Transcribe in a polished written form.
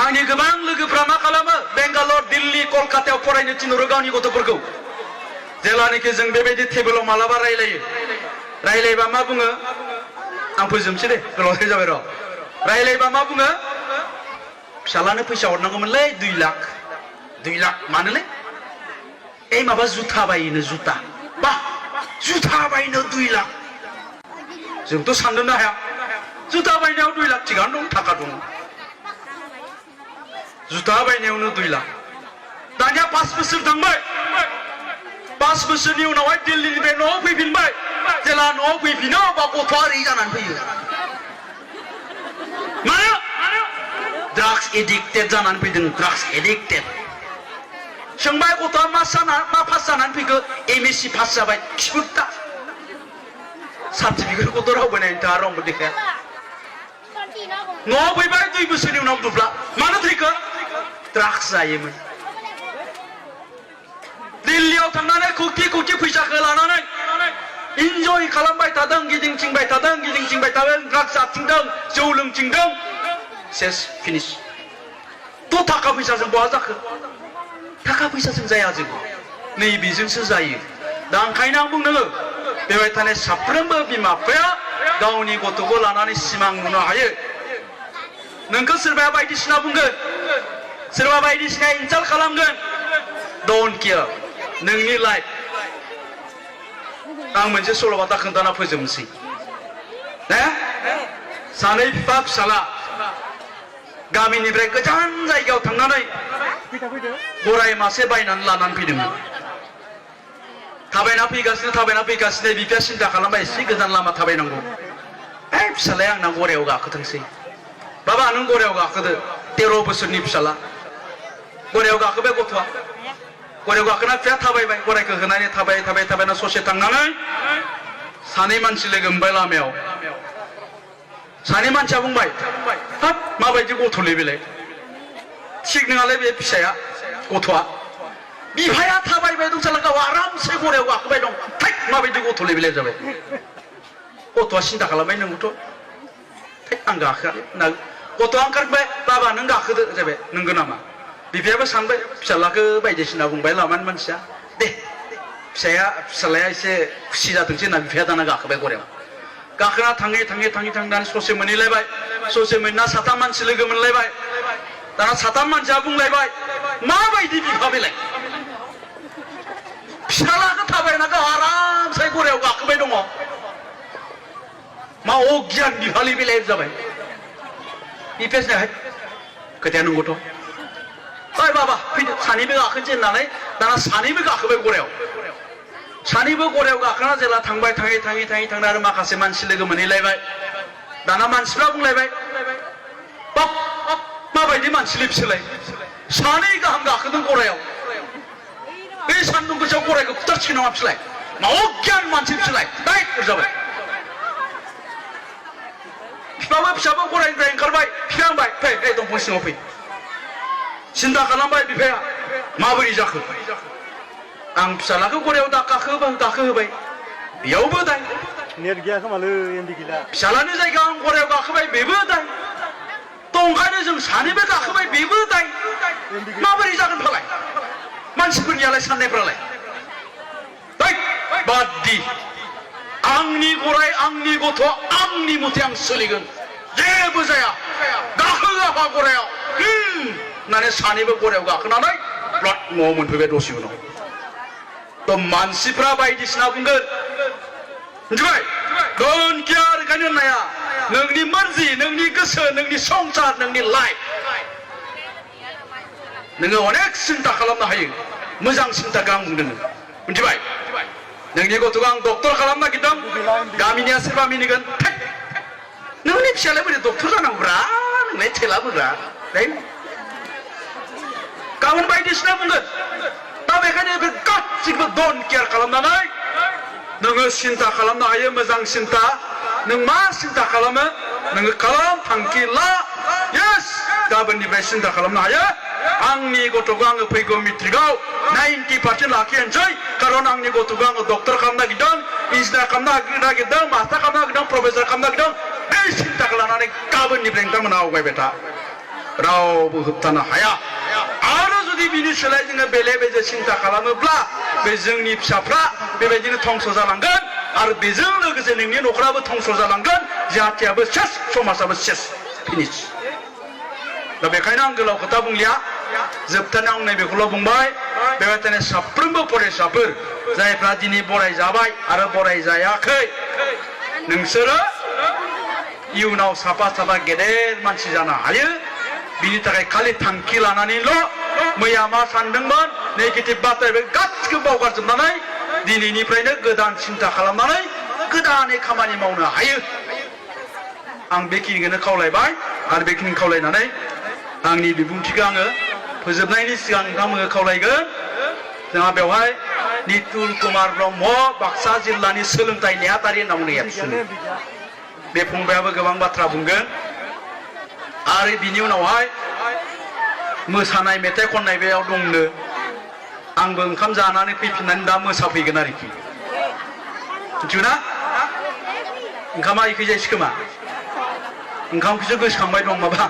आंनि गोबां लोगोफ्रा मा खालामो बेंगालर दिल्ली कलकातायाव फरायनो थिनहरो गावनि गथ'फोरखौ जेलानोखि जों बेबायदि टेबोलाव मालाबा रायलायो रायलायबा मा बुङो आं फोजोबनोसै दे गोलावद्राय जाबाय र' रायलायबा मा बुङो फिसालानो फैसा हरनांगौमोनलै 2 लाख मानोलै এই माबा जुथा बायनो जुथा बा जुथा बायनो 2 लाख जोंथ' साननोनो हाया जुथा बायनायाव 2 लाख थिगानो दं थाखा दं जुथा बायनायावनो 2 लाख दानिया 5 बोसोर थांबाय 5 बोसोरनि उनावहाय दिल्लीनिफ्राय न'आव फैफिनबाय जेला न'आव फैफिनो बा गथ'आ ओरै जानानै फैयो मानो ड्राग्स एडिक्टेड जानानै फैदों ड्राग्स एडिक्टेड सोंबाय गथ'आ मा पास जानानै फैखो MSc पास जाबाय खिफुटा सार्टिफिकेट गथ' रावबो नायनो थाङा रावबो देखाया न'आव फैबाय 2 बोसोरनि उनाव दुब्ला मानो थैखो ड्राग्स जायोमोन दिल्लीयाव थांनानै खौथि फैसाखौ लानानै इन्जय खालामबाय थादों गिदिंथिंबाय थादों ड्राग्स जाथिंदों जौ लोंथिंदों सेस फिनिश थ' थाखा फैसाजों बहा जाखो थाखा फैसाजों जाया जों नैबेजोंसो जायो दा ओंखायनो आं बुंनो बेबाय थानाय साफ्रोमबो बिमा बिफाया गावनि गथ'खौ लानानै सिमां नुनो हायो नोंखौ सोरबाया बायदिसिना बुंगोन सोरबा बायदिसिना इनसाल्ट खालामगोन डोन्ट केयार नोंनि लाइफ आं मोनसे सल'बाथा खोन्थाना फोजोबनोसै सानै बिफा फिसाला गामिनिफ्राय गोजान जायगायाव थांनानै गराय मासे बायनानै लानानै फैदोंमोन थाबायना फैगासिनो बिफाया सिन्था खालामबाय एसे गोजान लामा थाबायनांगौ फिसालाया आंना गरायाव गाखोथोंसै बाबा नों गरायाव गाखोदो 13 बोसोरनि फिसाला गरायाव गाखोबाय गथ'आ गरायाव गाखोना फिसाया थाबायबाय गरायखौ होनानै थाबायना ससे थांनानै सानै मानसि लोगो मोनबाय लामायाव सानै मानसिया बुंबाय हाब माबायदि गथ'लै बेलाय थिग नङालै बे फिसाया गथ'आ बिफाया थाबायबाय दं साला गाव आरामसे गरायाव गाखोबाय दं थै माबायदि गथ'लै बेलाय जाबाय गथ'आ सिन्था खालामबाय नोंगौथ' थै आं गाखोआ गथ'आ ओंखारबाय बाबा नों गाखोदो जाबाय नंगौ नामा बिफायाबो सानबाय फिसालाखौ बायदिसिना बुंबाय लामानि मानसिया दे फिसालाया एसे खुसि जाथोंसै होनना बिफाया दाना गाखोबाय गरायाव गाखोना थाङै ससे मोनहैलायबाय ससे मोनना 7 मानसि लोगो मोनलायबाय दाना 7 मानसिया बुंलायबाय माबायदि बिफा बेलाय फिसालाखौ थाबायना गाव आरामसे गरायाव गाखोबाय दङ मा अगियान बिफालि बेलाय जाबाय बिफाया खोथाया नंगौथ' ओइ बाबा फैदो सानैबो गाखोनोसै होननानै दाना सानैबो गाखोबाय गरायाव सानैबो गरायाव गाखोना जेला थांबाय थाङै आरो माखासे मानसि लोगो मोनहैलायबाय दाना मानसिफ्रा बुंलायबाय बाप माबायदि मानसिलै बिसोरलाय सानै गाहाम गाखोदों गरायाव बे सान्दुं गोसायाव गरायखौ खुथारसिगोन नामा बिसोरलाय मा अगियान मानसि बिसोरलाय जाबाय फिसाबो गरायनिफ्राय ओंखारबाय बिफाया होनबाय फै दंफां सिङाव फै सिन्था खालामबाय बिफाया माबोरै जाखो आं फिसालाखौ गरायाव गाखोहोबाय बेयावबो दाय नेट गैया खोमालै एमबि गैला फिसालानि जायगायाव आं गरायाव गाखोबाय बेबो दाय थ' ओंखायनो जों सानैबो गाखोबाय बेबो दाय माबोरै जागोन फालाय मानसिफोरनियालाय साननायफ्रालाय बादि आंनि गराय आंनि गथ' आंनि मथे आं सोलिगोन जेबो जाया गाखो गाफा गरायाव होननानै सानैबो गरायाव गाखोनानै ब्लड न'आव मोनफैबाय दसे उनाव थ' मानसिफ्रा बायदिसिना बुंगोन मिथिबाय डोन्ट केयार ओंखायनो होननाया नोंनि मर्जि नोंनि गोसो नोंनि संसार नोंनि लाइफ नोङो अनेक सिन्था खालामनो हायो मोजां सिन्थाखौ आं बुंदों मिथिबाय नोंनि गथ'खौ आं डक्टर खालामनो नागिरदों गामिनिया सोरबा मिनिगोन नोंनि फिसालाय बोरै डक्टर जानांगौब्रा नोंलाय थेलाबोब्रा गाबोन बायदिसिना बुंगोन दा बेखायनो बे गासिबो डोन्ट केयार खालामनानै नोङो सिन्था खालामनो हायो मोजां सिन्था नों मा सिन्था खालामो नोङो खालाम थांखि ला येस गाबोननिफ्राय सिन्था खालामनो हायो आंनि गथ'खौ आङो फैगौ मेट्रिकआव 90% लाखिनोसै खारन आंनि गथ'खौ आङो डक्टर खालामनो नागिरदों इन्जिनियार खालामनो नागिरदों मास्टार खालामनो नागिरदों प्रफेसर खालामनो नागिरदों बे सिन्थाखौ लानानै गाबोननिफ्राय नोंथांमोना आवगायबाय था रावबो होबथानो हाया आरो जुदि बिनि सोलाय जोङो बेले बेजे सिन्था खालामोब्ला बे जोंनि फिसाफ्रा बेबायदिनो धंस जालांगोन आरो बेजों लोगोसे नोंनि न'खराबो धंस जालांगोन जातियाबो सेस समाजाबो सेस फिनिश दा बेखायनो आं गोलाव खोथा बुंलिया जोबथारनायाव आं नैबेखौल' बुंबाय बेबायदिनो साफ्रोमबो फरायसाफोर जायफ्रा दिनै बराय जाबाय आरो बराय जायाखै नोंसोरो इयुनाव साफा साफा गेदेर मानसि जानो हायो बिनि थाखाय खालि थांखि लानानैल' मैया मा सानदोंमोन नेगेटिभ बाथ्रा बे गासिखौबो बावगारजोबनानै दिनैनिफ्रायनो गोदान सिन्था खालामनानै गोदानै खामानि मावनो हायो आं बेखिनिखौनो खावलायबाय आरो बेखिनि खावलायनानै आंनि बिबुंथिखौ आङो फोजोबनायनि सिगां नोंथांमोनखौ खावलायगोन जोंहा बेवहाय नितुल कुमार ब्रह्म बाक्सा जिल्लानि सोलोंथाइ नेहाथारि होनना बुंनाय एबसुनि बे फंबायाबो गोबां बाथ्रा बुंगोन आरो बिनि उनावहाय मोसानाय मेथाइ खननाय बेयाव दंनो आंबो ओंखाम जानानै फैफिननानै दा मोसाफैगोन आरोखि मिथिगौना ओंखामा इखै जायसै खोमा ओंखामखौसो गोसोखांबाय दं माबा